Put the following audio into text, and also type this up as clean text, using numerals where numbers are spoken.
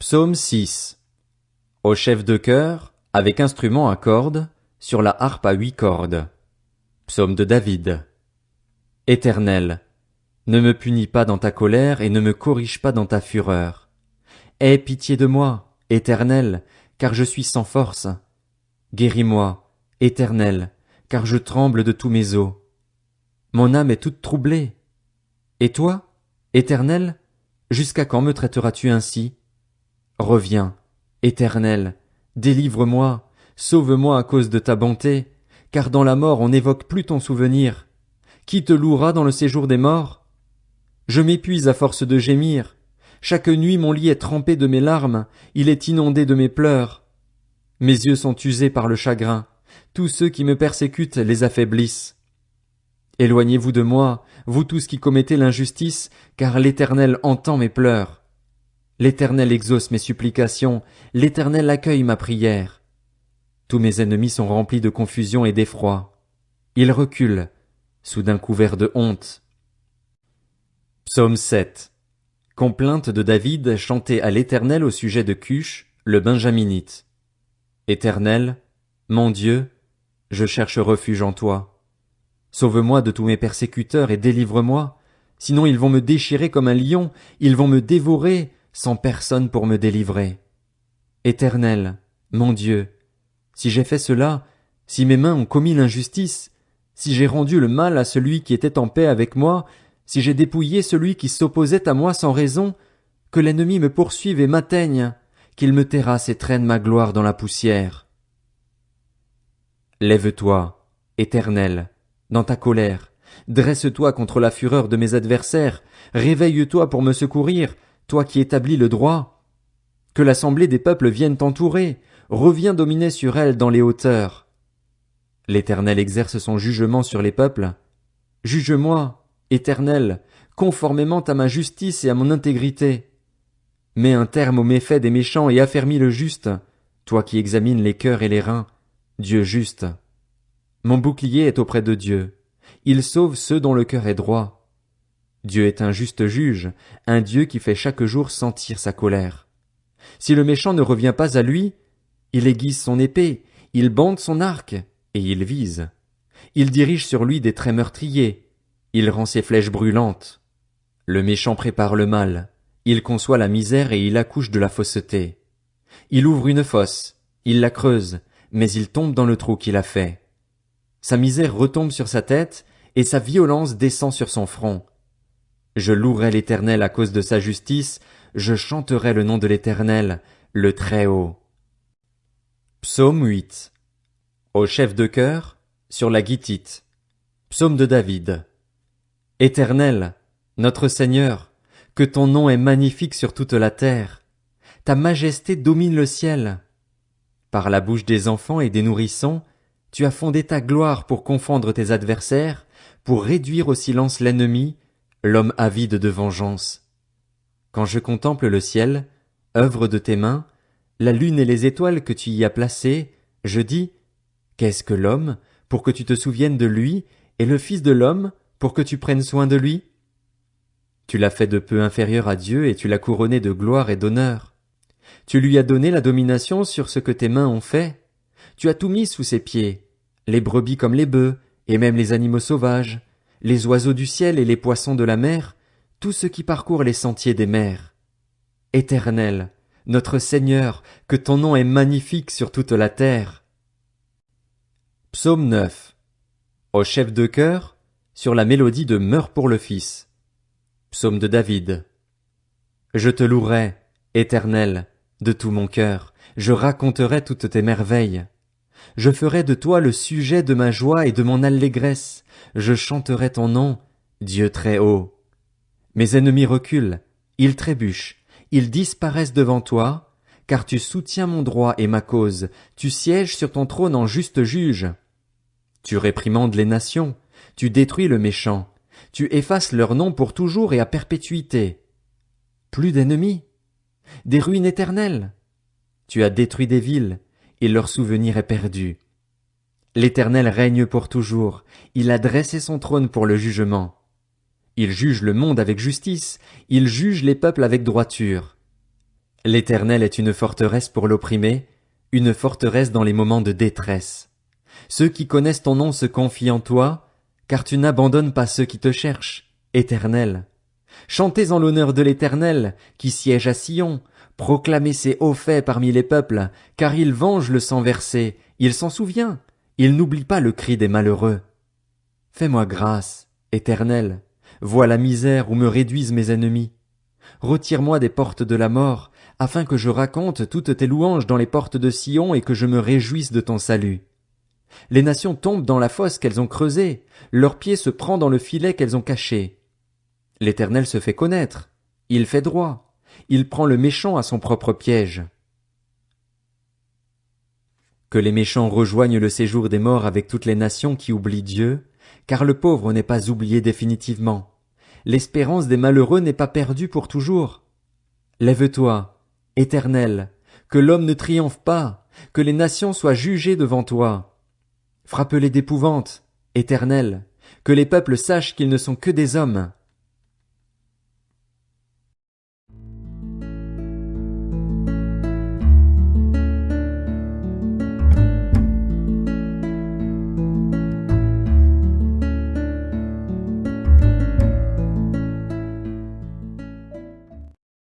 Psaume 6. Au chef de chœur, avec instrument à cordes, sur la harpe à 8 cordes. Psaume de David. Éternel, ne me punis pas dans ta colère et ne me corrige pas dans ta fureur. Aie pitié de moi, Éternel, car je suis sans force. Guéris-moi, Éternel, car je tremble de tous mes os. Mon âme est toute troublée. Et toi, Éternel, jusqu'à quand me traiteras-tu ainsi? Reviens, Éternel, délivre-moi, sauve-moi à cause de ta bonté, car dans la mort on n'évoque plus ton souvenir. Qui te louera dans le séjour des morts? Je m'épuise à force de gémir. Chaque nuit mon lit est trempé de mes larmes, il est inondé de mes pleurs. Mes yeux sont usés par le chagrin, tous ceux qui me persécutent les affaiblissent. Éloignez-vous de moi, vous tous qui commettez l'injustice, car l'Éternel entend mes pleurs. L'Éternel exauce mes supplications, l'Éternel accueille ma prière. Tous mes ennemis sont remplis de confusion et d'effroi. Ils reculent, soudain couverts de honte. Psaume 7. Complainte de David chantée à l'Éternel au sujet de Cush, le Benjaminite. Éternel, mon Dieu, je cherche refuge en toi. Sauve-moi de tous mes persécuteurs et délivre-moi, sinon ils vont me déchirer comme un lion, ils vont me dévorer, sans personne pour me délivrer. Éternel, mon Dieu, si j'ai fait cela, si mes mains ont commis l'injustice, si j'ai rendu le mal à celui qui était en paix avec moi, si j'ai dépouillé celui qui s'opposait à moi sans raison, que l'ennemi me poursuive et m'atteigne, qu'il me terrasse et traîne ma gloire dans la poussière. Lève-toi, Éternel, dans ta colère, dresse-toi contre la fureur de mes adversaires, réveille-toi pour me secourir, toi qui établis le droit. Que l'assemblée des peuples vienne t'entourer, reviens dominer sur elle dans les hauteurs. L'Éternel exerce son jugement sur les peuples. Juge-moi, Éternel, conformément à ma justice et à mon intégrité. Mets un terme aux méfaits des méchants et affermis le juste, toi qui examines les cœurs et les reins, Dieu juste. Mon bouclier est auprès de Dieu. Il sauve ceux dont le cœur est droit. Dieu est un juste juge, un Dieu qui fait chaque jour sentir sa colère. Si le méchant ne revient pas à lui, il aiguise son épée, il bande son arc, et il vise. Il dirige sur lui des traits meurtriers, il rend ses flèches brûlantes. Le méchant prépare le mal, il conçoit la misère et il accouche de la fausseté. Il ouvre une fosse, il la creuse, mais il tombe dans le trou qu'il a fait. Sa misère retombe sur sa tête, et sa violence descend sur son front. Je louerai l'Éternel à cause de sa justice, je chanterai le nom de l'Éternel, le Très-Haut. Psaume 8. Au chef de chœur, sur la guitite. Psaume de David. Éternel, notre Seigneur, que ton nom est magnifique sur toute la terre. Ta majesté domine le ciel. Par la bouche des enfants et des nourrissons, tu as fondé ta gloire pour confondre tes adversaires, pour réduire au silence l'ennemi, l'homme avide de vengeance. Quand je contemple le ciel, œuvre de tes mains, la lune et les étoiles que tu y as placées, je dis, qu'est-ce que l'homme, pour que tu te souviennes de lui, et le Fils de l'homme, pour que tu prennes soin de lui? Tu l'as fait de peu inférieur à Dieu et tu l'as couronné de gloire et d'honneur. Tu lui as donné la domination sur ce que tes mains ont fait. Tu as tout mis sous ses pieds, les brebis comme les bœufs, et même les animaux sauvages, les oiseaux du ciel et les poissons de la mer, tout ce qui parcourt les sentiers des mers. Éternel, notre Seigneur, que ton nom est magnifique sur toute la terre. Psaume 9. Au chef de chœur, sur la mélodie de Meurs pour le Fils. Psaume de David. Je te louerai, Éternel, de tout mon cœur, je raconterai toutes tes merveilles. Je ferai de toi le sujet de ma joie et de mon allégresse, je chanterai ton nom, Dieu très haut. Mes ennemis reculent, ils trébuchent, ils disparaissent devant toi, car tu soutiens mon droit et ma cause, tu sièges sur ton trône en juste juge. Tu réprimandes les nations, tu détruis le méchant, tu effaces leur nom pour toujours et à perpétuité. Plus d'ennemis, des ruines éternelles. Tu as détruit des villes, et leur souvenir est perdu. L'Éternel règne pour toujours, il a dressé son trône pour le jugement. Il juge le monde avec justice, il juge les peuples avec droiture. L'Éternel est une forteresse pour l'opprimé, une forteresse dans les moments de détresse. Ceux qui connaissent ton nom se confient en toi, car tu n'abandonnes pas ceux qui te cherchent, Éternel. Chantez en l'honneur de l'Éternel, qui siège à Sion, proclamez ses hauts faits parmi les peuples, car il venge le sang versé, il s'en souvient, il n'oublie pas le cri des malheureux. Fais-moi grâce, Éternel, vois la misère où me réduisent mes ennemis. Retire-moi des portes de la mort, afin que je raconte toutes tes louanges dans les portes de Sion et que je me réjouisse de ton salut. Les nations tombent dans la fosse qu'elles ont creusée, leur pied se prend dans le filet qu'elles ont caché. L'Éternel se fait connaître, il fait droit, il prend le méchant à son propre piège. Que les méchants rejoignent le séjour des morts avec toutes les nations qui oublient Dieu, car le pauvre n'est pas oublié définitivement. L'espérance des malheureux n'est pas perdue pour toujours. Lève-toi, Éternel, que l'homme ne triomphe pas, que les nations soient jugées devant toi. Frappe-les d'épouvante, Éternel, que les peuples sachent qu'ils ne sont que des hommes.